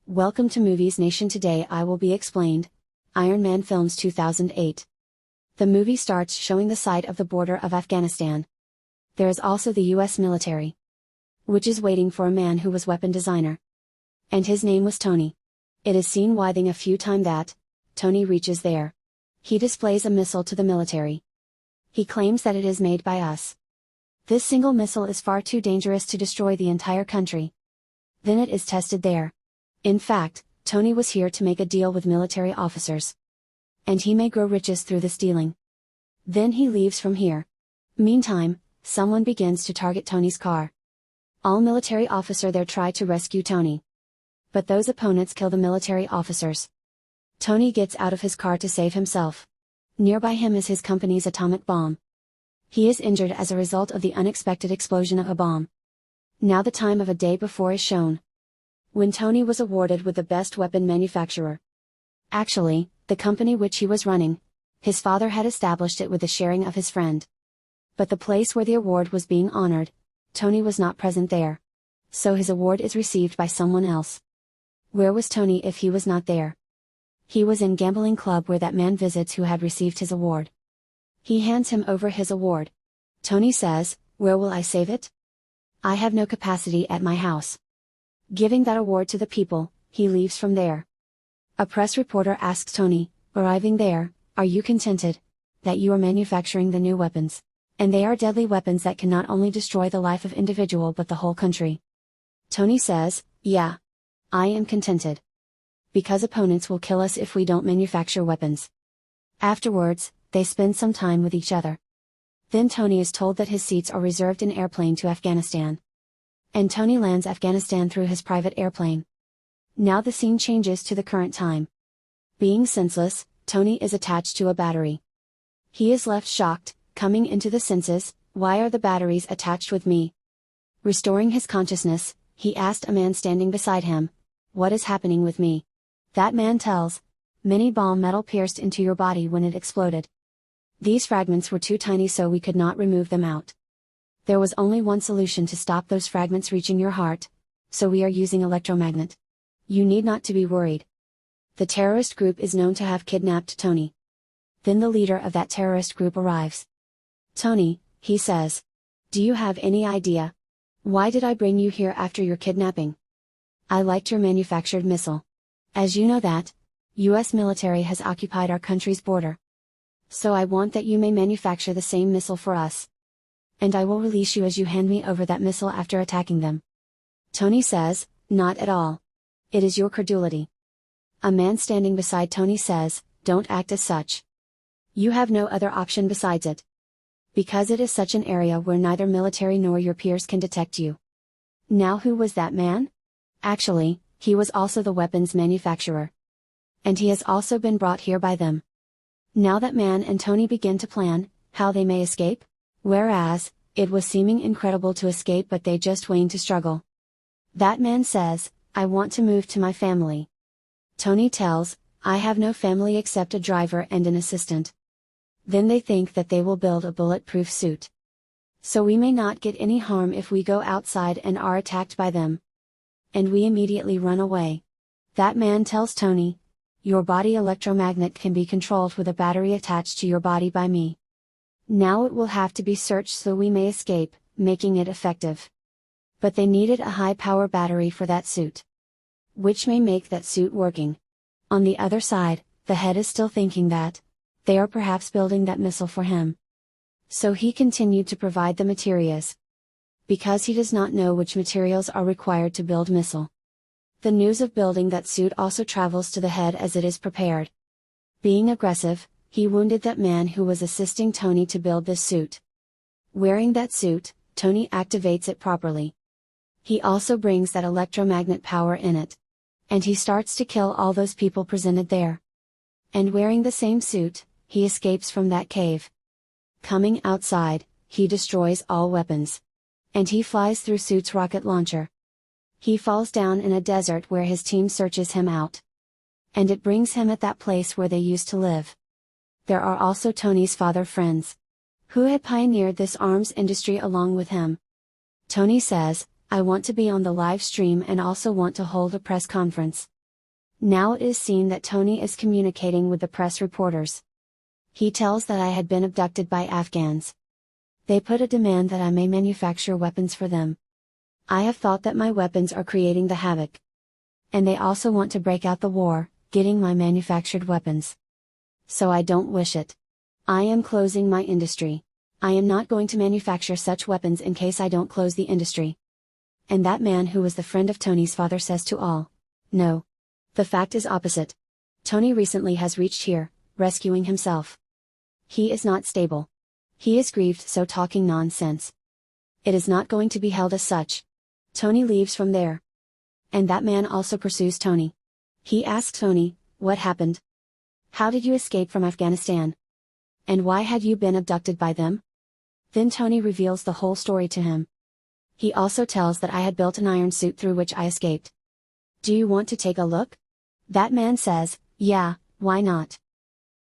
Welcome to Movies Nation. Today I will be explained. Ironman Films 2008. The movie starts showing the site of the border of Afghanistan. There is also the US military, which is waiting for a man who was weapon designer. And his name was Tony. It is seen withing a few times that Tony reaches there. He displays a missile to the military. He claims that it is made by us. This single missile is far too dangerous to destroy the entire country. Then it is tested there. In fact, Tony was here to make a deal with military officers. And he may grow riches through this dealing. Then he leaves from here. Meantime, someone begins to target Tony's car. All military officers there try to rescue Tony. But those opponents kill the military officers. Tony gets out of his car to save himself. Nearby him is his company's atomic bomb. He is injured as a result of the unexpected explosion of a bomb. Now the time of a day before is shown, when Tony was awarded with the best weapon manufacturer. Actually, the company which he was running, his father had established it with the sharing of his friend. But the place where the award was being honored, Tony was not present there. So his award is received by someone else. Where was Tony if he was not there? He was in gambling club where that man visits who had received his award. He hands him over his award. Tony says, "Where will I save it? I have no capacity at my house." Giving that award to the people, he leaves from there. A press reporter asks Tony, arriving there, "Are you contented that you are manufacturing the new weapons? And they are deadly weapons that can not only destroy the life of individual but the whole country." Tony says, "Yeah. I am contented. Because opponents will kill us if we don't manufacture weapons." Afterwards, they spend some time with each other. Then Tony is told that his seats are reserved in airplane to Afghanistan. And Tony lands Afghanistan through his private airplane. Now the scene changes to the current time. Being senseless, Tony is attached to a battery. He is left shocked, coming into the senses, "Why are the batteries attached with me?" Restoring his consciousness, he asked a man standing beside him, "What is happening with me?" That man tells, "Many bomb metal pierced into your body when it exploded. These fragments were too tiny so we could not remove them out. There was only one solution to stop those fragments reaching your heart, so we are using electromagnet. You need not to be worried." The terrorist group is known to have kidnapped Tony. Then the leader of that terrorist group arrives. "Tony," he says, "do you have any idea? Why did I bring you here after your kidnapping? I liked your manufactured missile. As you know that, US military has occupied our country's border. So I want that you may manufacture the same missile for us. And I will release you as you hand me over that missile after attacking them." Tony says, "Not at all. It is your credulity." A man standing beside Tony says, "Don't act as such. You have no other option besides it. Because it is such an area where neither military nor your peers can detect you." Now who was that man? Actually, he was also the weapons manufacturer. And he has also been brought here by them. Now that man and Tony begin to plan how they may escape. Whereas, it was seeming incredible to escape but they just waiting to struggle. That man says, "I want to move to my family." Tony tells, "I have no family except a driver and an assistant." Then they think that they will build a bulletproof suit. So we may not get any harm if we go outside and are attacked by them. And we immediately run away. That man tells Tony, "Your body electromagnet can be controlled with a battery attached to your body by me. Now it will have to be searched so we may escape, making it effective." But they needed a high power battery for that suit, which may make that suit working. On the other side, the head is still thinking that they are perhaps building that missile for him. So he continued to provide the materials. Because he does not know which materials are required to build missile. The news of building that suit also travels to the head as it is prepared. Being aggressive, he wounded that man who was assisting Tony to build this suit. Wearing that suit, Tony activates it properly. He also brings that electromagnet power in it. And he starts to kill all those people presented there. And wearing the same suit, he escapes from that cave. Coming outside, he destroys all weapons. And he flies through suit's rocket launcher. He falls down in a desert where his team searches him out. And it brings him at that place where they used to live. There are also Tony's father friends, who had pioneered this arms industry along with him. Tony says, "I want to be on the live stream and also want to hold a press conference. Now it is seen that Tony is communicating with the press reporters. He tells that I had been abducted by Afghans. They put a demand that I may manufacture weapons for them. I have thought that my weapons are creating the havoc. And they also want to break out the war, getting my manufactured weapons. So I don't wish it. I am closing my industry. I am not going to manufacture such weapons in case I don't close the industry. And that man who was the friend of Tony's father says to all, no. The fact is opposite. Tony recently has reached here, rescuing himself. He is not stable. He is grieved, so talking nonsense. It is not going to be held as such. Tony leaves from there. And that man also pursues Tony. He asks Tony, what happened? How did you escape from Afghanistan? And why had you been abducted by them? Then Tony reveals the whole story to him. He also tells that I had built an iron suit through which I escaped. Do you want to take a look? That man says, yeah, why not?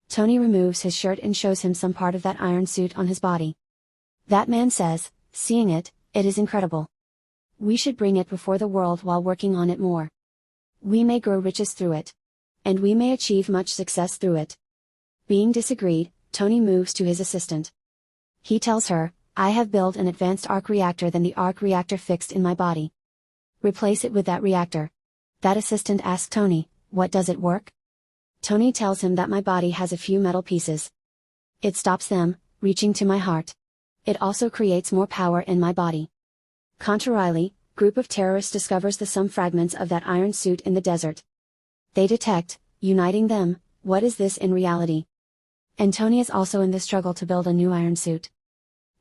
Tony removes his shirt and shows him some part of that iron suit on his body. That man says, seeing it, it is incredible. We should bring it before the world while working on it more. We may grow riches through it. And we may achieve much success through it. Being disagreed, Tony moves to his assistant. He tells her, I have built an advanced arc reactor than the arc reactor fixed in my body. Replace it with that reactor. That assistant asks Tony, what does it work? Tony tells him that my body has a few metal pieces. It stops them, reaching to my heart. It also creates more power in my body. Contrarily, group of terrorists discovers some fragments of that iron suit in the desert. They detect, uniting them, what is this in reality? And Tony is also in the struggle to build a new iron suit.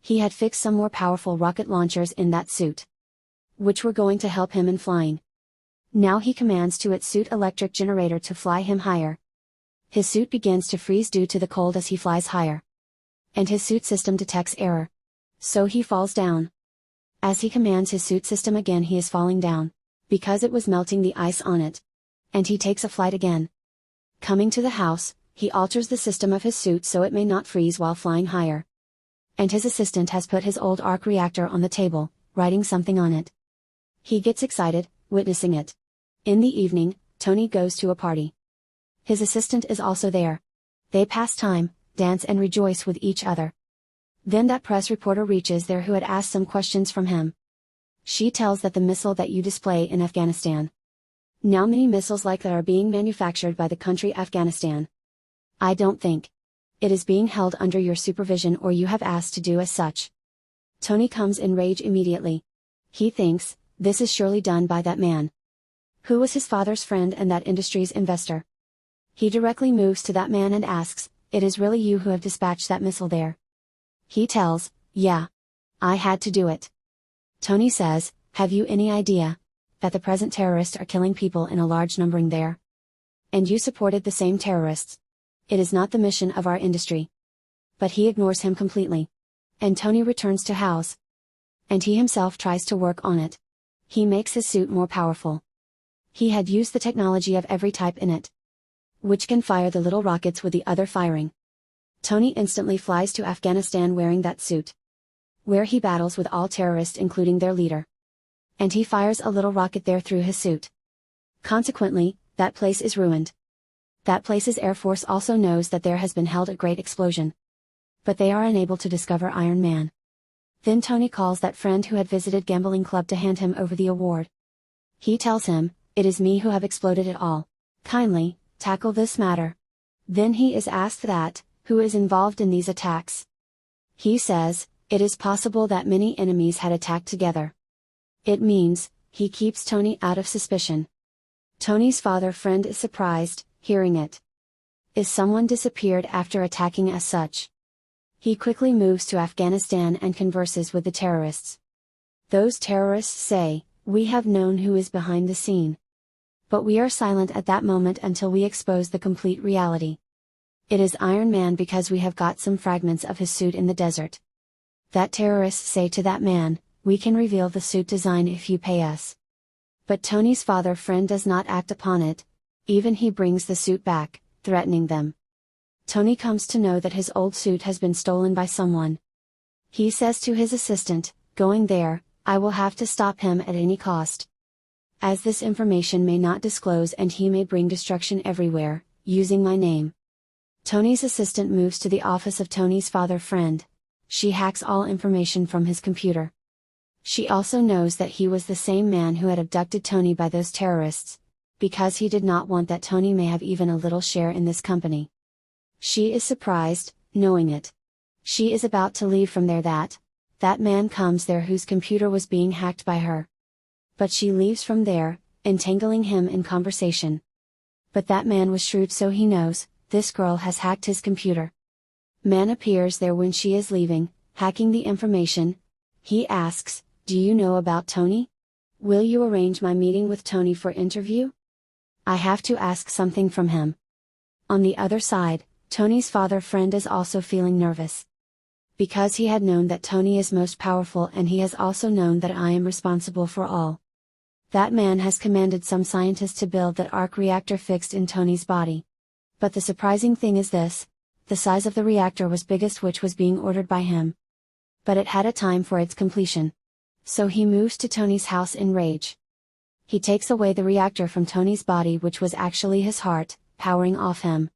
He had fixed some more powerful rocket launchers in that suit, which were going to help him in flying. Now he commands to its suit electric generator to fly him higher. His suit begins to freeze due to the cold as he flies higher. And his suit system detects error. So he falls down. As he commands his suit system again, he is falling down, because it was melting the ice on it. And he takes a flight again. Coming to the house, he alters the system of his suit so it may not freeze while flying higher. And his assistant has put his old arc reactor on the table, writing something on it. He gets excited, witnessing it. In the evening, Tony goes to a party. His assistant is also there. They pass time, dance and rejoice with each other. Then that press reporter reaches there who had asked some questions from him. She tells that the missile that you display in Afghanistan. Now many missiles like that are being manufactured by the country Afghanistan. I don't think. It is being held under your supervision or you have asked to do as such. Tony comes in rage immediately. He thinks, this is surely done by that man. Who was his father's friend and that industry's investor. He directly moves to that man and asks, it is really you who have dispatched that missile there? He tells, yeah. I had to do it. Tony says, have you any idea that the present terrorists are killing people in a large numbering there? And you supported the same terrorists. It is not the mission of our industry. But he ignores him completely. And Tony returns to house. And he himself tries to work on it. He makes his suit more powerful. He had used the technology of every type in it, which can fire the little rockets with the other firing. Tony instantly flies to Afghanistan wearing that suit, where he battles with all terrorists including their leader. And he fires a little rocket there through his suit. Consequently, that place is ruined. That place's Air Force also knows that there has been held a great explosion. But they are unable to discover Iron Man. Then Tony calls that friend who had visited gambling club to hand him over the award. He tells him, it is me who have exploded it all. Kindly, tackle this matter. Then he is asked that, who is involved in these attacks? He says, it is possible that many enemies had attacked together. It means, he keeps Tony out of suspicion. Tony's father friend is surprised, hearing it. Is someone disappeared after attacking as such? He quickly moves to Afghanistan and converses with the terrorists. Those terrorists say, we have known who is behind the scene. But we are silent at that moment until we expose the complete reality. It is Iron Man because we have got some fragments of his suit in the desert. That terrorists say to that man, we can reveal the suit design if you pay us. But Tony's father friend does not act upon it. Even he brings the suit back, threatening them. Tony comes to know that his old suit has been stolen by someone. He says to his assistant, going there, I will have to stop him at any cost. as this information may not disclose and he may bring destruction everywhere, using my name. Tony's assistant moves to the office of Tony's father friend. She hacks all information from his computer. She also knows that he was the same man who had abducted Tony by those terrorists, because he did not want that Tony may have even a little share in this company. She is surprised, knowing it. She is about to leave from there that man comes there whose computer was being hacked by her. But she leaves from there, entangling him in conversation. But that man was shrewd, so he knows, this girl has hacked his computer. Man appears there when she is leaving, hacking the information. He asks, "Do you know about Tony? Will you arrange my meeting with Tony for interview? I have to ask something from him." On the other side, Tony's father friend is also feeling nervous. Because he had known that Tony is most powerful, and he has also known that I am responsible for all. That man has commanded some scientists to build that arc reactor fixed in Tony's body. But the surprising thing is this: the size of the reactor was biggest which was being ordered by him. But it had a time for its completion. So he moves to Tony's house in rage. He takes away the reactor from Tony's body, which was actually his heart, powering off him.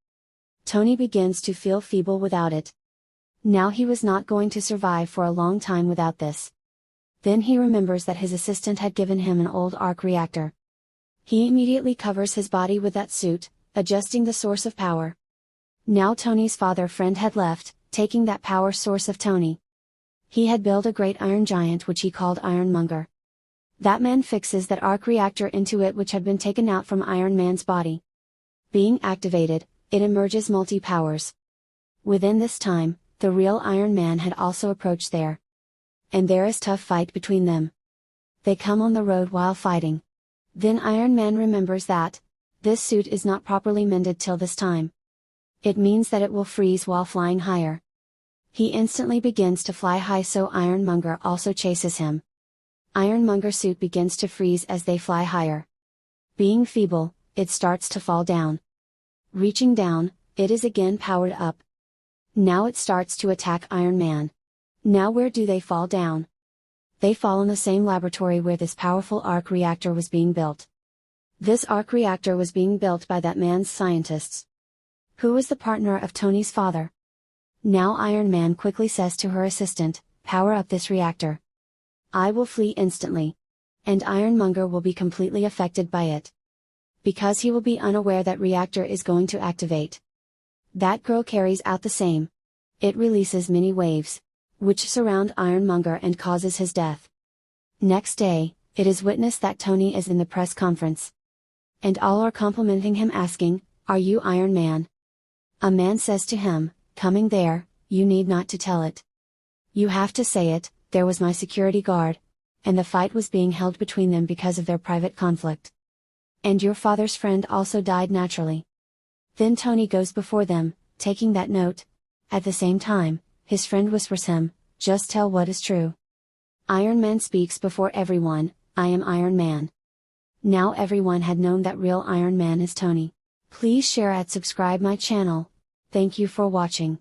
Tony begins to feel feeble without it. Now he was not going to survive for a long time without this. Then he remembers that his assistant had given him an old arc reactor. He immediately covers his body with that suit, adjusting the source of power. Now Tony's father friend had left, taking that power source of Tony. He had built a great iron giant which he called Ironmonger. That man fixes that arc reactor into it which had been taken out from Iron Man's body. Being activated, it emerges multi-powers. Within this time, the real Iron Man had also approached there. And there is tough fight between them. They come on the road while fighting. Then Iron Man remembers that this suit is not properly mended till this time. It means that it will freeze while flying higher. He instantly begins to fly high, so Ironmonger also chases him. Ironmonger suit begins to freeze as they fly higher. Being feeble, it starts to fall down. Reaching down, it is again powered up. Now it starts to attack Iron Man. Now where do they fall down? They fall in the same laboratory where this powerful arc reactor was being built. This arc reactor was being built by that man's scientists. Who was the partner of Tony's father? Now Iron Man quickly says to her assistant, "Power up this reactor. I will flee instantly. And Ironmonger will be completely affected by it. Because he will be unaware that reactor is going to activate." That girl carries out the same. It releases many waves, which surround Ironmonger and causes his death. Next day, it is witnessed that Tony is in the press conference. And all are complimenting him, asking, "Are you Iron Man?" A man says to him, "Coming there, you need not to tell it. You have to say it, there was my security guard, and the fight was being held between them because of their private conflict. And your father's friend also died naturally." Then Tony goes before them, taking that note. At the same time, his friend whispers him, "Just tell what is true." Iron Man speaks before everyone, "I am Iron Man." Now everyone had known that real Iron Man is Tony. Please share and subscribe my channel. Thank you for watching.